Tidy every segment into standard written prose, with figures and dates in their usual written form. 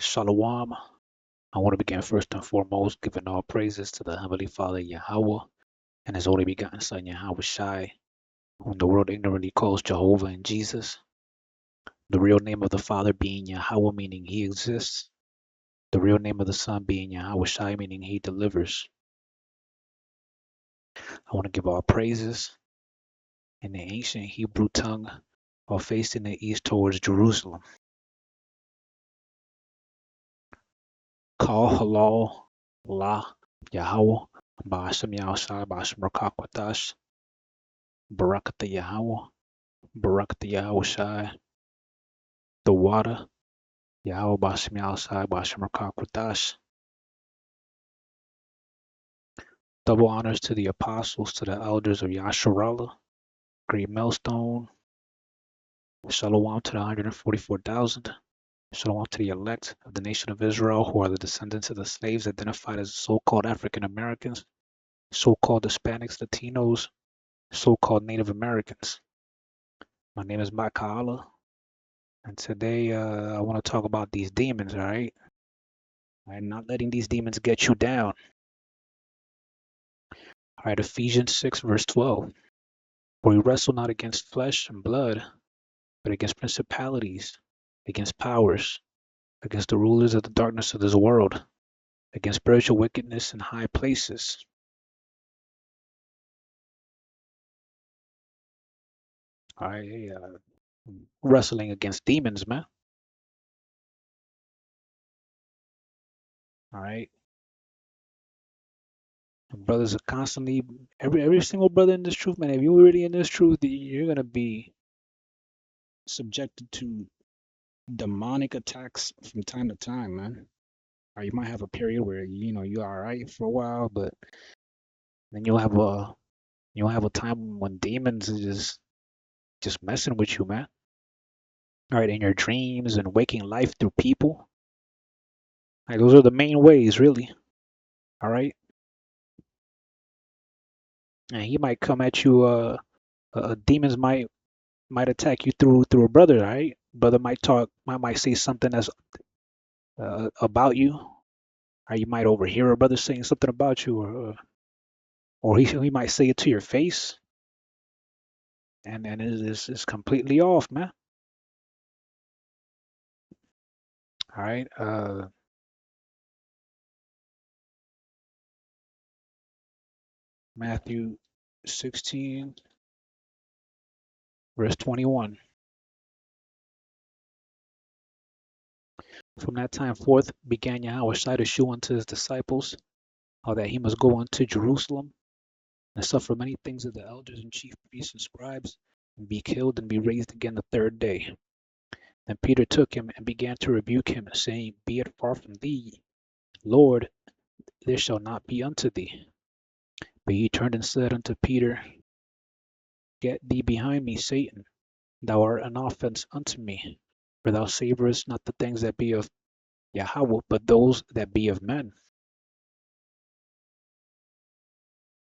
Shalom. I want to begin first and foremost giving all praises to the Heavenly Father Yahweh and His only begotten Son Yahweh Shai, whom the world ignorantly calls Jehovah and Jesus. The real name of the Father being Yahweh, meaning He exists. The real name of the Son being Yahweh Shai, meaning He delivers. I want to give all praises in the ancient Hebrew tongue while facing the east towards Jerusalem. Call halal la Yahweh Ba'ashem Yahushai Ba'ashem Rakakwatash Barakata Yahweh Barakata Yahushai the water Yahweh Ba'ashem Yahushai Ba'ashem Rakakwatash. Double honors to the apostles, to the elders of Yasharala, Greatmillstone. Shalom to the 144,000. Shalom to the elect of the nation of Israel, who are the descendants of the slaves identified as so-called African Americans, so-called Hispanics, Latinos, so-called Native Americans. My name is Maka'ala, and today I want to talk about these demons, all right? I'm not letting these demons get you down. All right, Ephesians 6, verse 12. For we wrestle not against flesh and blood, but against principalities, against powers, against the rulers of the darkness of this world, against spiritual wickedness in high places. All right, wrestling against demons, man. All right. And brothers are constantly, every single brother in this truth, man. If you're really in this truth, you're gonna be subjected to demonic attacks from time to time, man. Or you might have a period where you're all right for a while, but then you'll have a time when demons is just messing with you, man. All right, in your dreams and waking life through people. Like those are the main ways, really. All right, and he might come at you. Demons might attack you through a brother. All right, brother might say something that's about you, or you might overhear a brother saying something about you, or he might say it to your face, and it's completely off, man. All right, Matthew 16, verse 21. From that time forth began Yahweh to shew unto his disciples how that he must go unto Jerusalem and suffer many things of the elders and chief priests and scribes, and be killed and be raised again the third day. Then Peter took him and began to rebuke him, saying, Be it far from thee, Lord, this shall not be unto thee. But he turned and said unto Peter, Get thee behind me, Satan. Thou art an offense unto me, for thou savorest not the things that be of Yahweh, but those that be of men.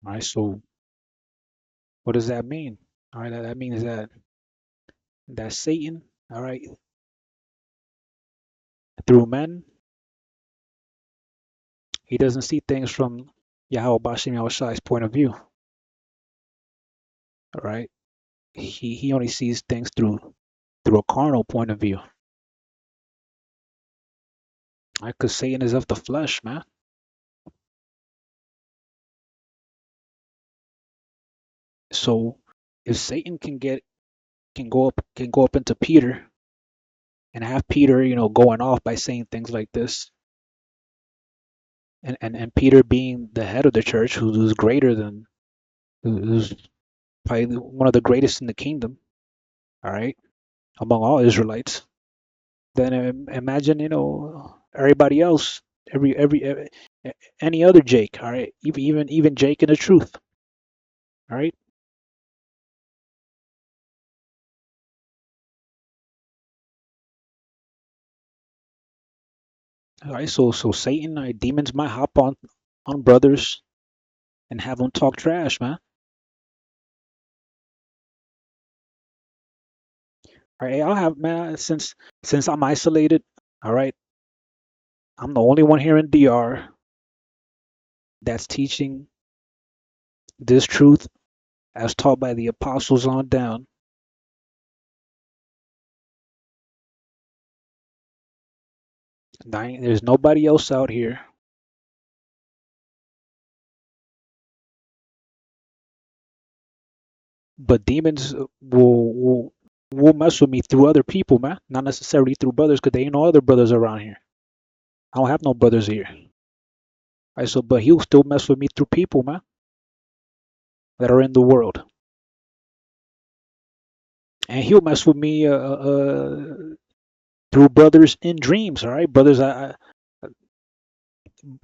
All right, so what does that mean? All right, that means that Satan, all right, through men, he doesn't see things from Yahweh Bashim Yahushai's point of view. All right, he only sees things through a carnal point of view. Right, because Satan is of the flesh, man. So if Satan can go up into Peter and have Peter, going off by saying things like this, and Peter being the head of the church, who's greater than, who's probably one of the greatest in the kingdom, all right, among all Israelites, then imagine, everybody else, every any other Jake, all right, even Jake in the truth, all right. All right, so Satan, demons might hop on brothers and have them talk trash, man. All right, I'll have, man, since I'm isolated, all right. I'm the only one here in DR that's teaching this truth as taught by the apostles on down. There's nobody else out here. But demons will mess with me through other people, man. Not necessarily through brothers, because they ain't no other brothers around here. I don't have no brothers here. But he'll still mess with me through people, man, that are in the world. And he'll mess with me through brothers in dreams, all right? Brothers,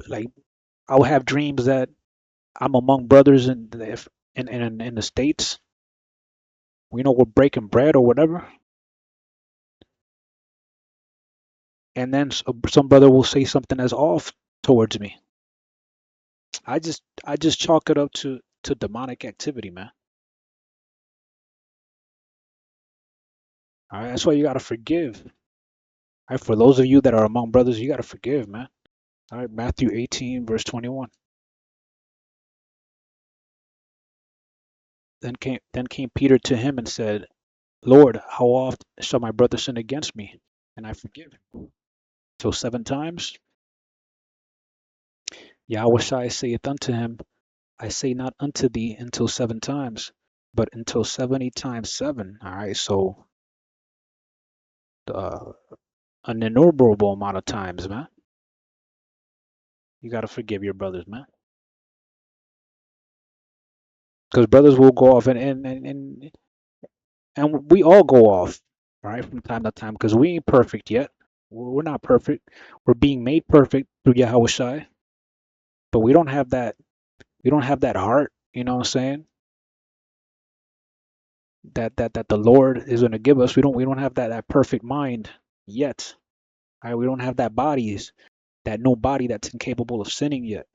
like, I'll have dreams that I'm among brothers in the States. We know we're breaking bread or whatever. And then some brother will say something that's off towards me. I just chalk it up to demonic activity, man. All right, that's why you gotta forgive. All right, for those of you that are among brothers, you gotta forgive, man. All right, Matthew 18, verse 21. Then came Peter to him and said, Lord, how oft shall my brother sin against me, and I forgive him? Till 7 times? Yahweh saith unto him, I say not unto thee until 7 times, but until 70 times 7. All right, so uh, an innumerable amount of times, man. You gotta forgive your brothers, man. Because brothers will go off, and we all go off, right, from time to time, because we ain't perfect yet. We're not perfect. We're being made perfect through Yahweh Shai, but we don't have that. We don't have that heart. You know what I'm saying? That the Lord is gonna give us. We don't have that perfect mind yet. Right? We don't have that new body that's incapable of sinning yet.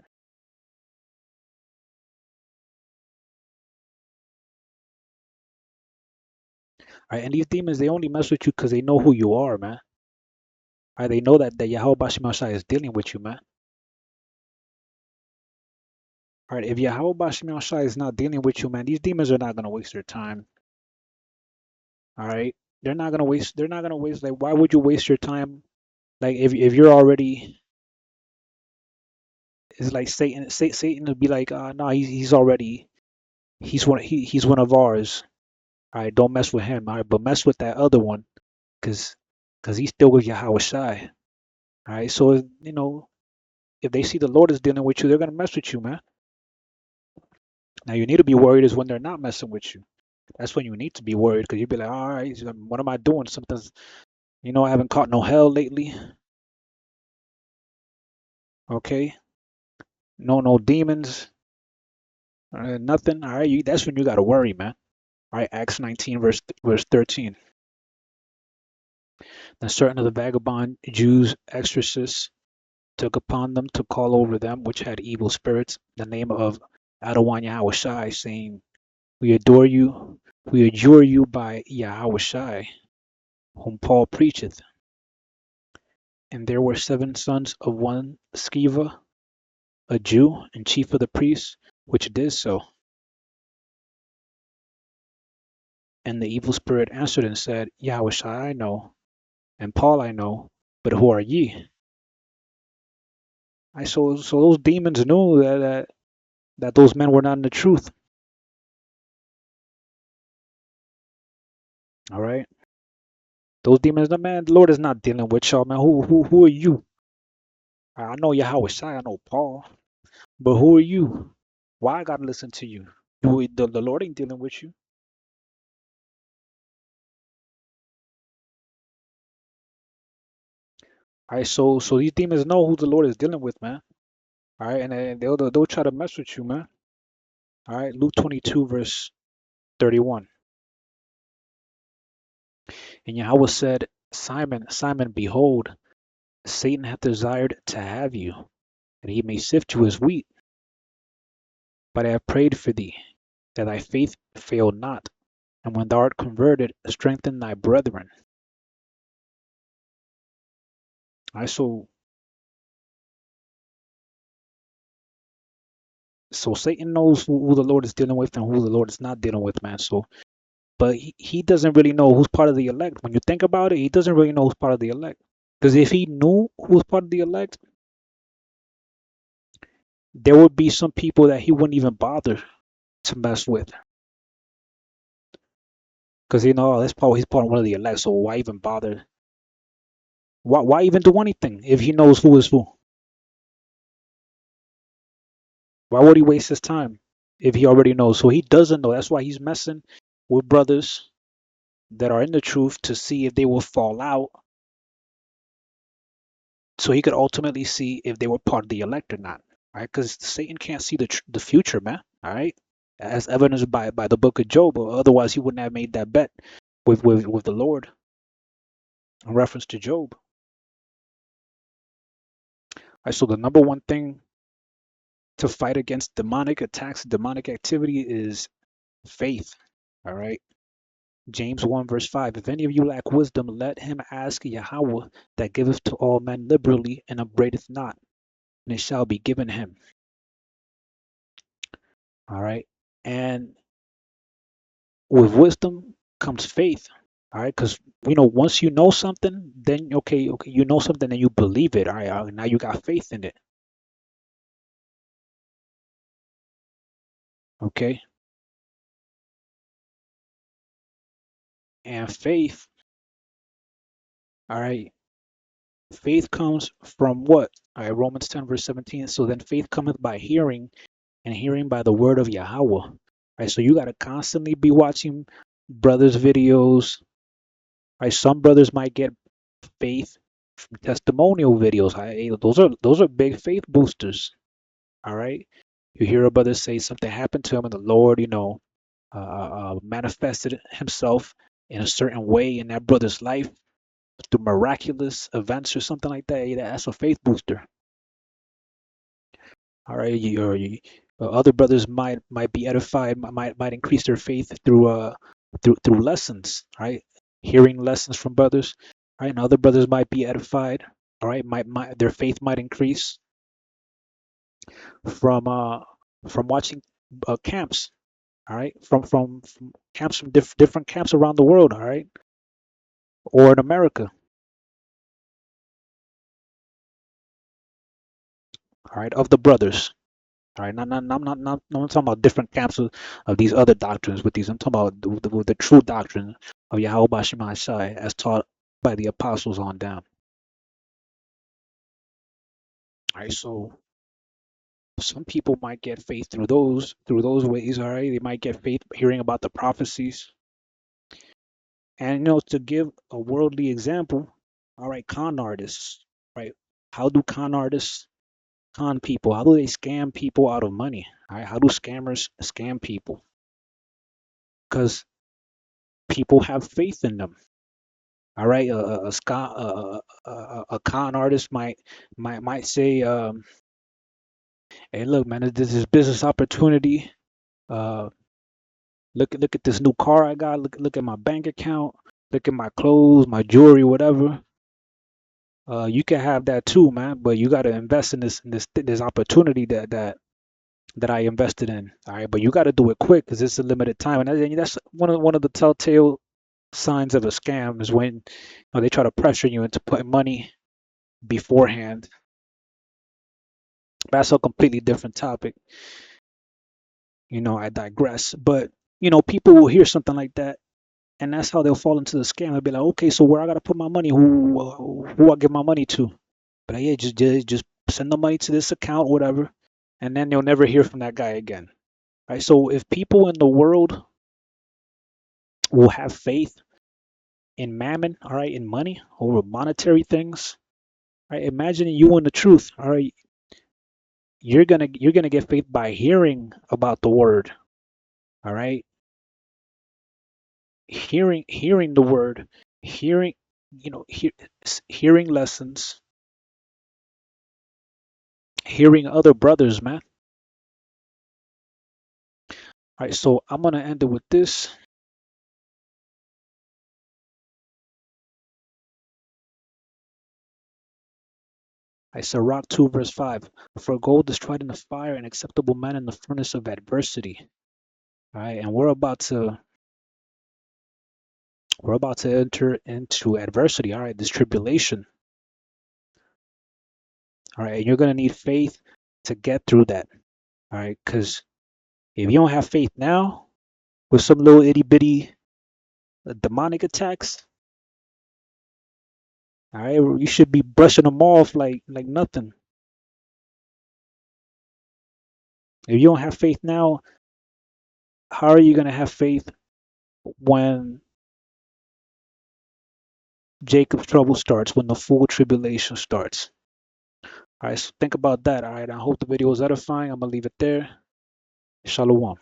Right? And these demons, they only mess with you because they know who you are, man. Right? They know that Yahweh Bashim Shai is dealing with you, man. All right, if Yahweh Bashim Shai is not dealing with you, man, these demons are not gonna waste their time. All right, they're not gonna waste. They're not gonna waste. Like, why would you waste your time? Like, if you're already, it's like Satan. Satan would be like, no, he's already, he's one of ours. All right, don't mess with him. All right, but mess with that other one, cause, cause he's still with Yahweh Shai. All right, so if they see the Lord is dealing with you, they're gonna mess with you, man. Now you need to be worried is when they're not messing with you. That's when you need to be worried, because you'd be like, all right, what am I doing? Something's, I haven't caught no hell lately. Okay, no demons, nothing. All right, that's when you gotta worry, man. All right, Acts 19, verse 13. Then certain of the vagabond Jews, exorcists, took upon them to call over them which had evil spirits the name of Adawan Yahweh Shai, saying, we adjure you by Yahweh Shai, whom Paul preacheth. And there were 7 sons of one Sceva, a Jew, and chief of the priests, which did so. And the evil spirit answered and said, Yahweh Shai I know, and Paul I know, but who are ye? So those demons knew that those men were not in the truth. All right, those demons, the man, the Lord is not dealing with y'all, man. Who are you? I know Yahweh Shai, I know Paul, but who are you? Why I gotta listen to you? The Lord ain't dealing with you. All right, so these demons know who the Lord is dealing with, man. All right, and they'll try to mess with you, man. All right, Luke 22 verse 31. And Yahweh said, Simon, Simon, behold, Satan hath desired to have you, that he may sift you as wheat. But I have prayed for thee, that thy faith fail not, and when thou art converted, strengthen thy brethren. All right, so So Satan knows who the Lord is dealing with and who the Lord is not dealing with, man. So, but he doesn't really know who's part of the elect. When you think about it, he doesn't really know who's part of the elect. Because if he knew who was part of the elect, there would be some people that he wouldn't even bother to mess with. Because oh, he's part of one of the elect, so why even bother? Why even do anything if he knows who is who? Why would he waste his time if he already knows? So he doesn't know. That's why he's messing with brothers that are in the truth to see if they will fall out, so he could ultimately see if they were part of the elect or not. Right? Because Satan can't see the future, man. All right, as evidenced by the book of Job. Otherwise, he wouldn't have made that bet with the Lord in reference to Job. Right, so the number one thing to fight against demonic attacks, demonic activity is faith. All right. James 1 verse 5. If any of you lack wisdom, let him ask Yahweh that giveth to all men liberally and upbraideth not, and it shall be given him. All right. And with wisdom comes faith. All right. Because, once you know something, then, okay, you know something and you believe it. All right. Now you got faith in it. Okay. And faith, all right. Faith comes from what? All right. Romans 10 verse 17. So then faith cometh by hearing, and hearing by the word of Yahweh. Right, so you got to constantly be watching brothers' videos. Right, some brothers might get faith from testimonial videos. Those are big faith boosters. All right, you hear a brother say something happened to him, and the Lord, manifested Himself in a certain way in that brother's life through miraculous events or something like that. That's a faith booster. All right, other brothers might be edified, might increase their faith through lessons, right? Hearing lessons from brothers, right? And other brothers might be edified, all right? Might their faith might increase from uh from watching camps, all right? From camps from different camps around the world, all right? Or in America, all right? Of the brothers. All right, I'm talking about different camps of these other doctrines. With these, I'm talking about the true doctrine of Yahweh Bashim Shai as taught by the apostles on down. All right, so some people might get faith through those ways. All right, they might get faith hearing about the prophecies, and to give a worldly example. All right, con artists. Right, how do con artists con people? How do they scam people out of money? All right, how do scammers scam people? Because people have faith in them. All right, a con artist might say, "Hey, look, man, this is business opportunity. Uh, look at this new car I got. Look at my bank account. Look at my clothes, my jewelry, whatever. You can have that too, man. But you got to invest in this opportunity that I invested in. All right, but you got to do it quick because it's a limited time, and that's one of the telltale signs of a scam is when they try to pressure you into putting money beforehand. That's a completely different topic. I digress. But people will hear something like that, and that's how they'll fall into the scam. They'll be like, okay, so where I gotta put my money? Who I give my money to? But yeah, just send the money to this account, whatever, and then you'll never hear from that guy again. Right? So if people in the world will have faith in mammon, all right, in money over monetary things, right? Imagine you in the truth, all right. You're gonna get faith by hearing about the word, all right, hearing the word, hearing hearing lessons, hearing other brothers, man. All right, so I'm gonna end it with this. I Sirach 2 verse 5. For gold is tried in the fire, and acceptable man in the furnace of adversity. All right, and we're about to enter into adversity. All right, this tribulation. All right, and you're gonna need faith to get through that. All right, because if you don't have faith now, with some little itty bitty demonic attacks, all right, you should be brushing them off like nothing. If you don't have faith now, how are you gonna have faith when Jacob's trouble starts, when the full tribulation starts? All right, so think about that. All right, I hope the video was edifying. I'm gonna leave it there. Shalom.